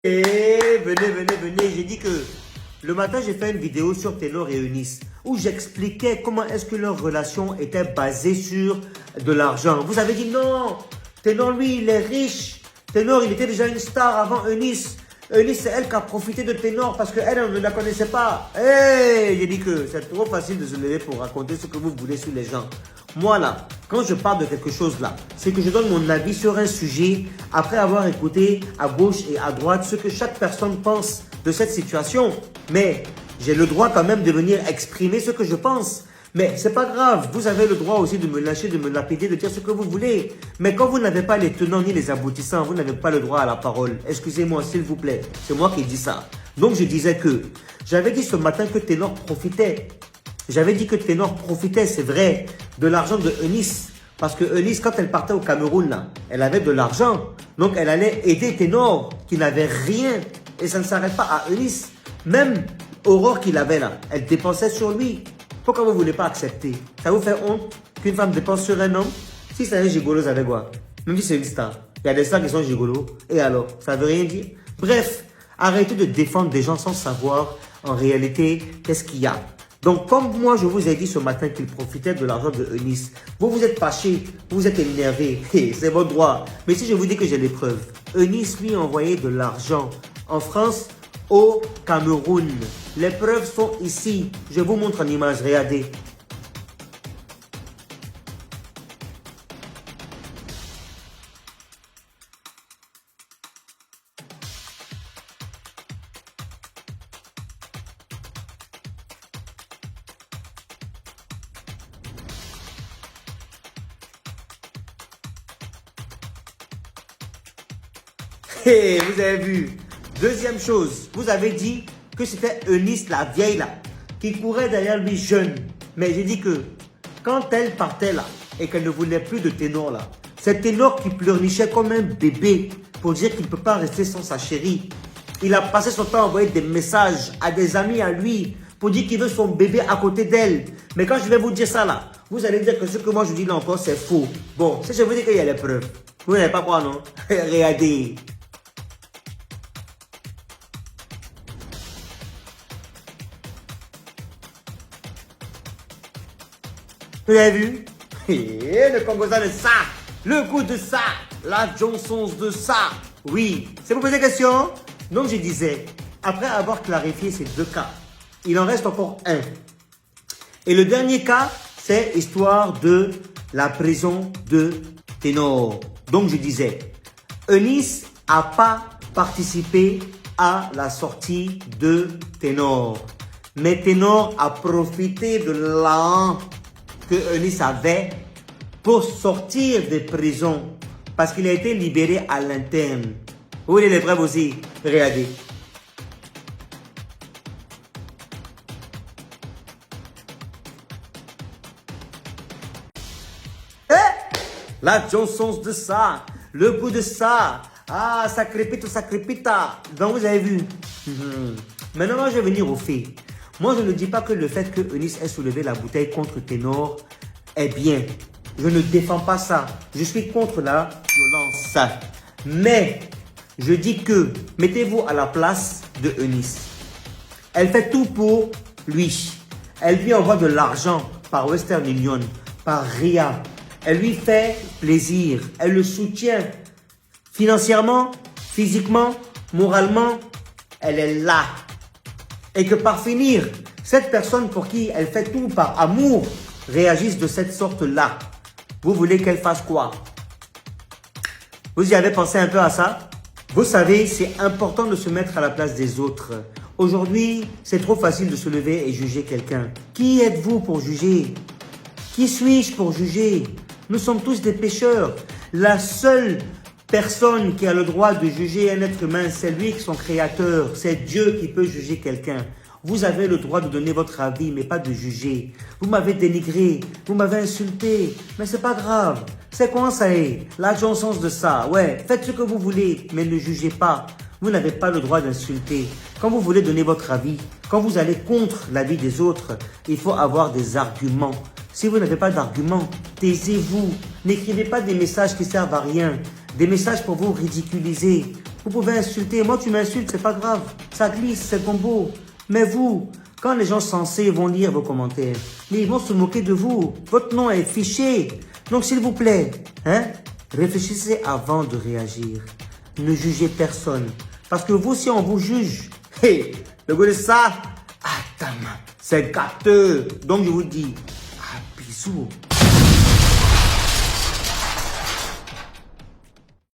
Et venez, j'ai dit que le matin j'ai fait une vidéo sur Ténor et Eunice où j'expliquais comment est-ce que leur relation était basée sur de l'argent. Vous avez dit non, Ténor lui il est riche, Ténor il était déjà une star avant Eunice. Eunice c'est elle qui a profité de Ténor parce qu'elle ne la connaissait pas. Hey, j'ai dit que c'est trop facile de se lever pour raconter ce que vous voulez sur les gens. Moi là, quand je parle de quelque chose là, c'est que je donne mon avis sur un sujet après avoir écouté à gauche et à droite ce que chaque personne pense de cette situation. Mais j'ai le droit quand même de venir exprimer ce que je pense. Mais c'est pas grave, vous avez le droit aussi de me lâcher, de me lapider, de dire ce que vous voulez. Mais quand vous n'avez pas les tenants ni les aboutissants, vous n'avez pas le droit à la parole. Excusez-moi s'il vous plaît, c'est moi qui dis ça. Donc je disais que, j'avais dit ce matin que Ténor profitait. J'avais dit que Ténor profitait, c'est vrai, de l'argent de Eunice. Parce que Eunice, quand elle partait au Cameroun, là, elle avait de l'argent. Donc elle allait aider Ténor, qui n'avait rien. Et ça ne s'arrête pas à Eunice. Même Aurore qu'il avait là, elle dépensait sur lui. Pourquoi vous ne voulez pas accepter? Ça vous fait honte qu'une femme dépense sur un homme? Si c'est un gigolo, ça fait quoi? Même si c'est une star. Il y a des stars qui sont gigolos. Et alors? Ça veut rien dire? Bref, arrêtez de défendre des gens sans savoir en réalité qu'est-ce qu'il y a. Donc, comme moi, je vous ai dit ce matin qu'il profitait de l'argent de Eunice, vous êtes fâché, vous êtes énervé, c'est votre droit. Mais si je vous dis que j'ai les preuves, Eunice lui a envoyé de l'argent en France, au Cameroun. Les preuves sont ici. Je vous montre en image, regardez. Hey, vous avez vu. Deuxième chose, vous avez dit que c'était Eunice, la vieille là, qui courait derrière lui jeune. Mais j'ai dit que quand elle partait là et qu'elle ne voulait plus de Ténor là, c'est Ténor qui pleurnichait comme un bébé pour dire qu'il ne peut pas rester sans sa chérie. Il a passé son temps à envoyer des messages à des amis à lui pour dire qu'il veut son bébé à côté d'elle. Mais quand je vais vous dire ça là, vous allez dire que ce que moi je dis là encore c'est faux. Bon, si je vous dis qu'il y a les preuves, vous n'allez pas croire non? Regardez. Vous avez vu? Et le Congoza de ça, le goût de ça, la Johnson de ça. Oui, c'est vous poser question? Donc je disais, après avoir clarifié ces deux cas, il en reste encore un. Et le dernier cas, c'est histoire de la prison de Ténor. Donc je disais, Eunice n'a pas participé à la sortie de Ténor. Mais Ténor a profité de l'argent que Eunice avait pour sortir de prison parce qu'il a été libéré à l'interne. Vous voulez les preuves aussi? Regardez. Eh? La Johnson de ça, le goût de ça. Ah, ça crépite ou ça crépita. Donc vous avez vu. Maintenant, moi, je vais venir au fait. Moi, je ne dis pas que le fait que Eunice ait soulevé la bouteille contre Ténor est bien. Je ne défends pas ça. Je suis contre la violence. Mais, je dis que, mettez-vous à la place de Eunice. Elle fait tout pour lui. Elle lui envoie de l'argent par Western Union, par RIA. Elle lui fait plaisir. Elle le soutient financièrement, physiquement, moralement. Elle est là. Et que par finir, cette personne pour qui elle fait tout par amour réagisse de cette sorte-là. Vous voulez qu'elle fasse quoi? Vous y avez pensé un peu à ça? Vous savez, c'est important de se mettre à la place des autres. Aujourd'hui, c'est trop facile de se lever et juger quelqu'un. Qui êtes-vous pour juger? Qui suis-je pour juger? Nous sommes tous des pécheurs. La seule personne qui a le droit de juger un être humain, c'est lui, son créateur. C'est Dieu qui peut juger quelqu'un. Vous avez le droit de donner votre avis, mais pas de juger. Vous m'avez dénigré, vous m'avez insulté, mais c'est pas grave. C'est quoi ça est? La Johnson de ça. Ouais, faites ce que vous voulez, mais ne jugez pas. Vous n'avez pas le droit d'insulter. Quand vous voulez donner votre avis, quand vous allez contre l'avis des autres, il faut avoir des arguments. Si vous n'avez pas d'arguments, taisez-vous. N'écrivez pas des messages qui servent à rien. Des messages pour vous ridiculiser, Vous pouvez insulter. Moi, tu m'insultes, c'est pas grave. Ça glisse, c'est ton beau. Mais vous, quand les gens sensés vont lire vos commentaires, mais ils vont se moquer de vous. Votre nom est fiché. Donc, s'il vous plaît, hein, réfléchissez avant de réagir. Ne jugez personne. Parce que vous, si on vous juge, hey, le goût de ça, attends, c'est gâteux. Donc, je vous dis, à bisous.